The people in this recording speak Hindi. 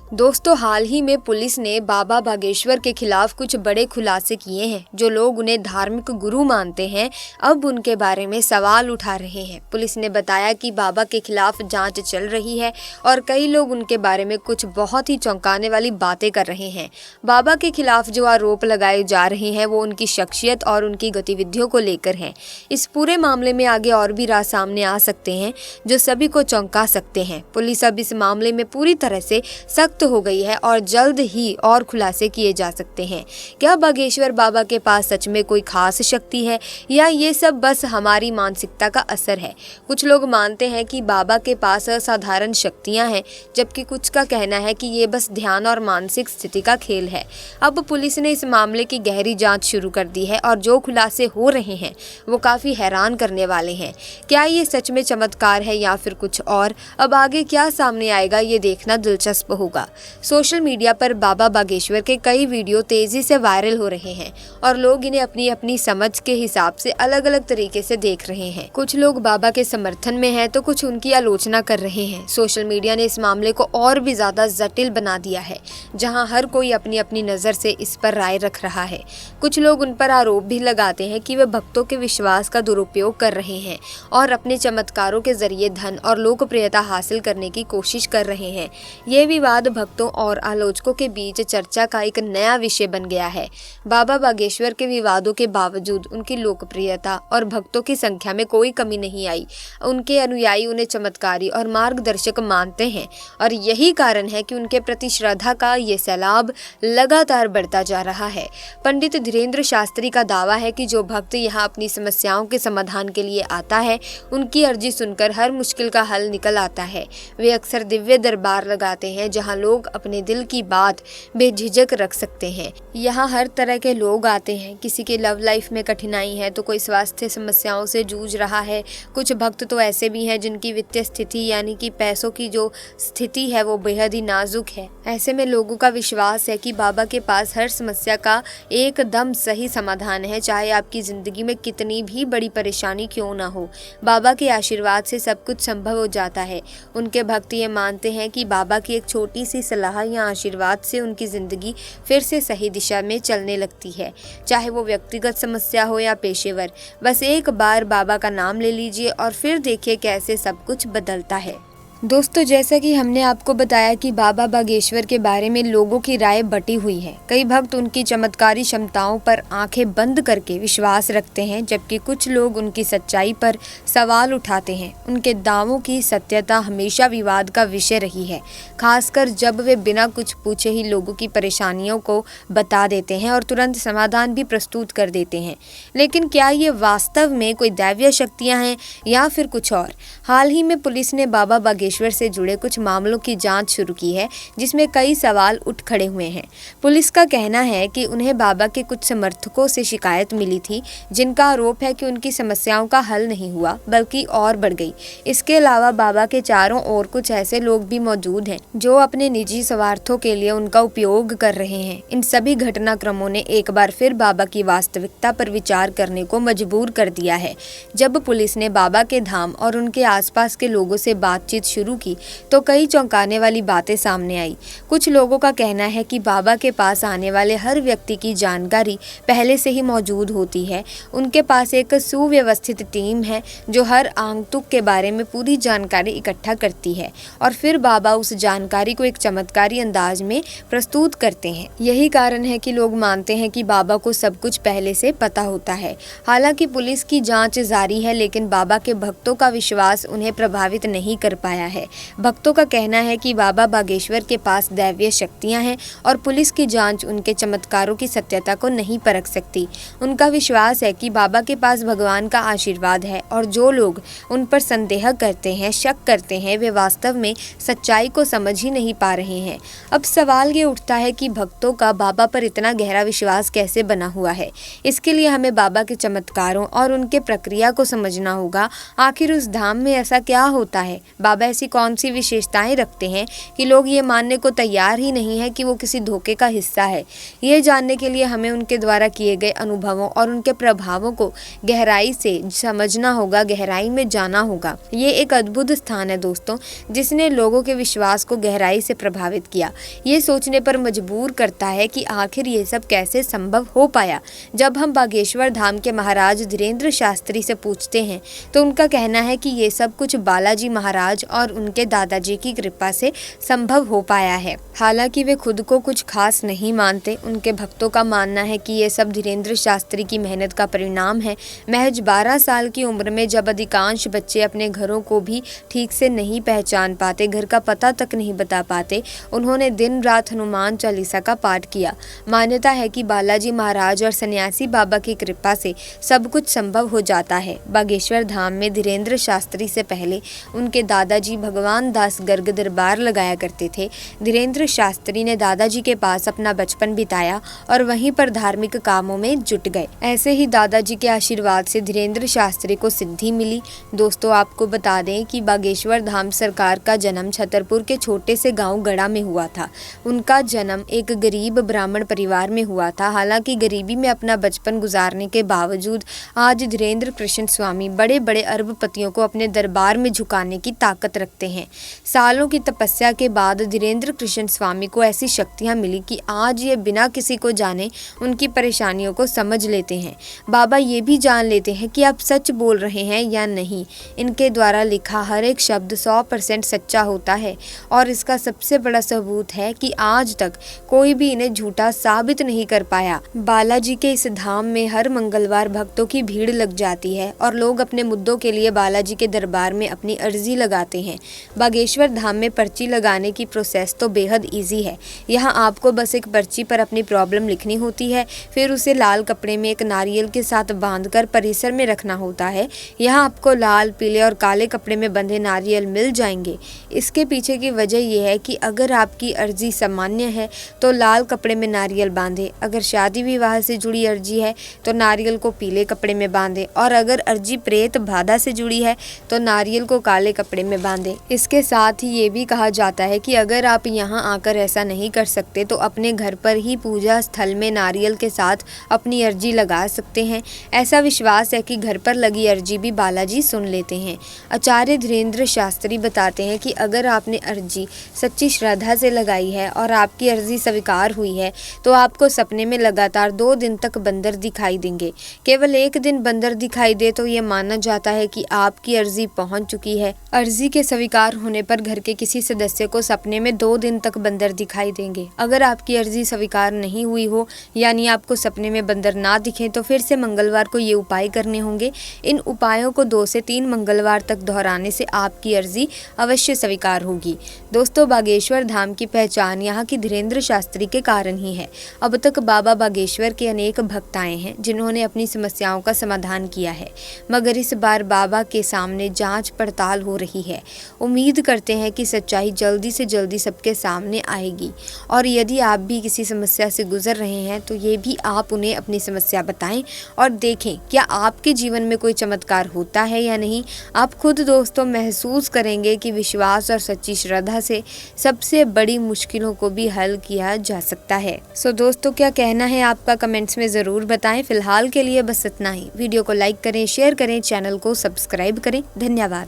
दोस्तों, हाल ही में पुलिस ने बाबा बागेश्वर के खिलाफ कुछ बड़े खुलासे किए हैं। जो लोग उन्हें धार्मिक गुरु मानते हैं, अब उनके बारे में सवाल उठा रहे हैं। पुलिस ने बताया कि बाबा के खिलाफ जांच चल रही है और कई लोग उनके बारे में कुछ बहुत ही चौंकाने वाली बातें कर रहे हैं। बाबा के खिलाफ जो आरोप लगाए जा रहे हैं वो उनकी शख्सियत और उनकी गतिविधियों को लेकर हैं। इस पूरे मामले में आगे और भी राज सामने आ सकते हैं जो सभी को चौंका सकते हैं। पुलिस अब इस मामले में पूरी तरह से सख्त हो गई है और जल्द ही और खुलासे किए जा सकते हैं। क्या बागेश्वर बाबा के पास सच में कोई खास शक्ति है या ये सब बस हमारी मानसिकता का असर है? कुछ लोग मानते हैं कि बाबा के पास असाधारण शक्तियां हैं, जबकि कुछ का कहना है कि ये बस ध्यान और मानसिक स्थिति का खेल है। अब पुलिस ने इस मामले की गहरी जांच शुरू कर दी है और जो खुलासे हो रहे हैं वो काफी हैरान करने वाले हैं। क्या ये सच में चमत्कार है या फिर कुछ और? अब आगे क्या सामने आएगा ये देखना दिलचस्प होगा। सोशल मीडिया पर बाबा बागेश्वर के कई वीडियो तेजी से वायरल हो रहे हैं और लोग इन्हें अपनी अपनी समझ के हिसाब से अलग अलग तरीके से देख रहे हैं। कुछ लोग बाबा के समर्थन में हैं तो कुछ उनकी आलोचना कर रहे हैं। सोशल मीडिया ने इस मामले को और भी ज्यादा जटिल बना दिया है, जहां हर कोई अपनी अपनी नजर से इस पर राय रख रहा है। कुछ लोग उन पर आरोप भी लगाते हैं कि वे भक्तों के विश्वास का दुरुपयोग कर रहे हैं और अपने चमत्कारों के जरिए धन और लोकप्रियता हासिल करने की कोशिश कर रहे हैं। ये विवाद भक्तों और आलोचकों के बीच चर्चा का एक नया विषय बन गया है। बाबा बागेश्वर के विवादों के बावजूद उनकी लोकप्रियता और भक्तों की संख्या में कोई कमी नहीं आई। उनके अनुयायी उन्हें चमत्कारी और मार्गदर्शक मानते हैं और यही कारण है कि उनके प्रति श्रद्धा का ये सैलाब लगातार बढ़ता जा रहा है। पंडित धीरेन्द्र शास्त्री का दावा है कि जो भक्त यहाँ अपनी समस्याओं के समाधान के लिए आता है, उनकी अर्जी सुनकर हर मुश्किल का हल निकल आता है। वे अक्सर दिव्य दरबार लगाते हैं जहाँ लोग अपने दिल की बात बेझिझक रख सकते हैं। यहाँ हर तरह के लोग आते हैं। किसी के लव लाइफ में कठिनाई है तो कोई स्वास्थ्य समस्याओं से जूझ रहा है। कुछ भक्त तो ऐसे भी हैं जिनकी वित्तीय स्थिति यानी कि पैसों की जो स्थिति है वो बेहद ही नाजुक है। ऐसे में लोगों का विश्वास है कि बाबा के पास हर समस्या का एकदम सही समाधान है, चाहे आपकी जिंदगी में कितनी भी बड़ी परेशानी क्यों ना हो। बाबा के आशीर्वाद से सब कुछ संभव हो जाता है। उनके भक्त ये मानते हैं कि बाबा की एक छोटी सी सलाह या आशीर्वाद से उनकी जिंदगी फिर से सही दिशा में चलने लगती है, चाहे वो व्यक्तिगत समस्या हो या पेशेवर। बस एक बार बाबा का नाम ले लीजिए और फिर देखिए कैसे सब कुछ बदलता है। दोस्तों, जैसा कि हमने आपको बताया कि बाबा बागेश्वर के बारे में लोगों की राय बटी हुई है। कई भक्त उनकी चमत्कारी क्षमताओं पर आंखें बंद करके विश्वास रखते हैं, जबकि कुछ लोग उनकी सच्चाई पर सवाल उठाते हैं। उनके दावों की सत्यता हमेशा विवाद का विषय रही है, खासकर जब वे बिना कुछ पूछे ही लोगों की परेशानियों को बता देते हैं और तुरंत समाधान भी प्रस्तुत कर देते हैं। लेकिन क्या ये वास्तव में कोई दैवीय शक्तियाँ हैं या फिर कुछ और? हाल ही में पुलिस ने बाबा बागेश्वर से जुड़े कुछ मामलों की जांच शुरू की है, जिसमें कई सवाल उठ खड़े हुए हैं। पुलिस का कहना है कि उन्हें बाबा के कुछ समर्थकों से शिकायत मिली थी, जिनका आरोप है कि उनकी समस्याओं का हल नहीं हुआ बल्कि और बढ़ गई। इसके अलावा बाबा के चारों ओर कुछ ऐसे लोग भी मौजूद हैं जो अपने निजी स्वार्थों के लिए उनका उपयोग कर रहे हैं। इन सभी घटनाक्रमों ने एक बार फिर बाबा की वास्तविकता पर विचार करने को मजबूर कर दिया है। जब पुलिस ने बाबा के धाम और उनके आसपास के लोगों से बातचीत शुरू की तो कई चौंकाने वाली बातें सामने आई। कुछ लोगों का कहना है कि बाबा के पास आने वाले हर व्यक्ति की जानकारी पहले से ही मौजूद होती है। उनके पास एक सुव्यवस्थित टीम है जो हर आगंतुक के बारे में पूरी जानकारी इकट्ठा करती है और फिर बाबा उस जानकारी को एक चमत्कारी अंदाज में प्रस्तुत करते हैं। यही कारण है कि लोग मानते हैं कि बाबा को सब कुछ पहले से पता होता है। हालांकि पुलिस की जांच जारी है, लेकिन बाबा के भक्तों का विश्वास उन्हें प्रभावित नहीं कर पाया है। भक्तों का कहना है कि बाबा बागेश्वर के पास दैवीय शक्तियां हैं और पुलिस की जांच उनके चमत्कारों की सत्यता को नहीं परख सकती। उनका विश्वास है कि बाबा के पास भगवान का आशीर्वाद है और जो लोग उन पर संदेह करते हैं, शक करते हैं, वे वास्तव में सच्चाई को समझ ही नहीं पा रहे हैं। अब सवाल ये उठता है कि भक्तों का बाबा पर इतना गहरा विश्वास कैसे बना हुआ है। इसके लिए हमें बाबा के चमत्कारों और उनके प्रक्रिया को समझना होगा। आखिर उस धाम में ऐसा क्या होता है? बाबा ऐसी कौन सी विशेषताएं रखते हैं कि लोग ये मानने को तैयार ही नहीं है कि वो किसी धोखे का हिस्सा है। ये जानने के लिए हमें उनके द्वारा किए गए अनुभवों और उनके प्रभावों को गहराई से समझना होगा, गहराई में जाना होगा। ये एक अद्भुत स्थान है दोस्तों, जिसने लोगों के विश्वास को गहराई से प्रभावित किया। ये सोचने पर मजबूर करता है कि आखिर ये सब कैसे संभव हो पाया। जब हम बागेश्वर धाम के महाराज धीरेंद्र शास्त्री से पूछते हैं तो उनका कहना है कि ये सब कुछ बालाजी महाराज और उनके दादाजी की कृपा से संभव हो पाया है। हालांकि वे खुद को कुछ खास नहीं मानते, उनके भक्तों का मानना है कि ये सब धीरेंद्र शास्त्री की मेहनत का परिणाम है। महज 12 साल की उम्र में जब अधिकांश बच्चे अपने घरों को भी ठीक से नहीं पहचान पाते, घर का पता तक नहीं बता पाते, उन्होंने दिन रात हनुमान चालीसा का पाठ किया। मान्यता है कि बालाजी महाराज और सन्यासी बाबा की कृपा से सब कुछ संभव हो जाता है। बागेश्वर धाम में धीरेंद्र शास्त्री से पहले उनके दादाजी भगवान दास गर्ग दरबार लगाया करते थे। धीरेंद्र शास्त्री ने दादाजी के पास अपना बचपन बिताया और वहीं पर धार्मिक कामों में जुट गए। ऐसे ही दादाजी के आशीर्वाद से धीरेंद्र शास्त्री को सिद्धि मिली। दोस्तों, आपको बता दें कि बागेश्वर धाम सरकार का जन्म छतरपुर के छोटे से गांव गड़ा में हुआ था। उनका जन्म एक गरीब ब्राह्मण परिवार में हुआ था। हालांकि गरीबी में अपना बचपन गुजारने के बावजूद आज धीरेंद्र कृष्ण स्वामी बड़े बड़े अरबपतियों को अपने दरबार में झुकाने की ताकत रखते हैं। सालों की तपस्या के बाद धीरेंद्र कृष्ण स्वामी को ऐसी शक्तियां मिली कि आज ये बिना किसी को जाने उनकी परेशानियों को समझ लेते हैं। बाबा ये भी जान लेते हैं कि आप सच बोल रहे हैं या नहीं। इनके द्वारा लिखा हर एक शब्द 100% सच्चा होता है और इसका सबसे बड़ा सबूत है कि आज तक कोई भी इन्हें झूठा साबित नहीं कर पाया। बालाजी के इस धाम में हर मंगलवार भक्तों की भीड़ लग जाती है और लोग अपने मुद्दों के लिए बालाजी के दरबार में अपनी अर्जी लगाते हैं। बागेश्वर धाम में पर्ची लगाने की प्रोसेस तो बेहद ईजी है। यहाँ आपको बस एक पर्ची पर अपनी प्रॉब्लम लिखनी होती है, फिर उसे लाल कपड़े में एक नारियल के साथ बांधकर परिसर में रखना होता है। यहाँ आपको लाल, पीले और काले कपड़े में बंधे नारियल मिल जाएंगे। इसके पीछे की वजह यह है कि अगर आपकी अर्जी सामान्य है तो लाल कपड़े में नारियल बांधे, अगर शादी विवाह से जुड़ी अर्जी है तो नारियल को पीले कपड़े में बांधे और अगर अर्जी प्रेत बाधा से जुड़ी है तो नारियल को काले कपड़े में बांधे। इसके साथ ही ये भी कहा जाता है कि अगर आप यहाँ आकर ऐसा नहीं कर सकते तो अपने घर पर ही पूजा स्थल में नारियल के साथ अपनी अर्जी लगा सकते हैं। ऐसा विश्वास है कि घर पर लगी अर्जी भी बालाजी सुन लेते हैं। आचार्य धीरेंद्र शास्त्री बताते हैं कि अगर आपने अर्जी सच्ची श्रद्धा से लगाई है और आपकी अर्जी स्वीकार हुई है तो आपको सपने में लगातार 2 दिन तक बंदर दिखाई देंगे। केवल एक दिन बंदर दिखाई दे तो ये माना जाता है कि आपकी अर्जी पहुंच चुकी है। अर्जी के स्वीकार होने पर घर के किसी सदस्य को सपने में 2 दिन तक बंदर दिखाई देंगे। अगर आपकी अर्जी स्वीकार नहीं हुई हो, यानी आपको सपने में बंदर ना दिखे, तो फिर से मंगलवार को ये उपाय करने होंगे। इन उपायों को 2 से 3 मंगलवार तक दोहराने से आपकी अर्जी अवश्य स्वीकार होगी। दोस्तों, बागेश्वर धाम की पहचान यहाँ की धीरेंद्र शास्त्री के कारण ही है। अब तक बाबा बागेश्वर के अनेक भक्त आए हैं जिन्होंने अपनी समस्याओं का समाधान किया है, मगर इस बार बाबा के सामने जांच पड़ताल हो रही है। उम्मीद करते हैं कि सच्चाई जल्दी से जल्दी सबके सामने आएगी और यदि आप भी किसी समस्या से गुजर रहे हैं तो ये भी आप उन्हें अपनी समस्या बताएं और देखें क्या आपके जीवन में कोई चमत्कार होता है या नहीं। आप खुद दोस्तों महसूस करेंगे कि विश्वास और सच्ची श्रद्धा से सबसे बड़ी मुश्किलों को भी हल किया जा सकता है। सो दोस्तों, क्या कहना है आपका कमेंट्स में ज़रूर बताएं। फिलहाल के लिए बस इतना ही। वीडियो को लाइक करें, शेयर करें, चैनल को सब्सक्राइब करें। धन्यवाद।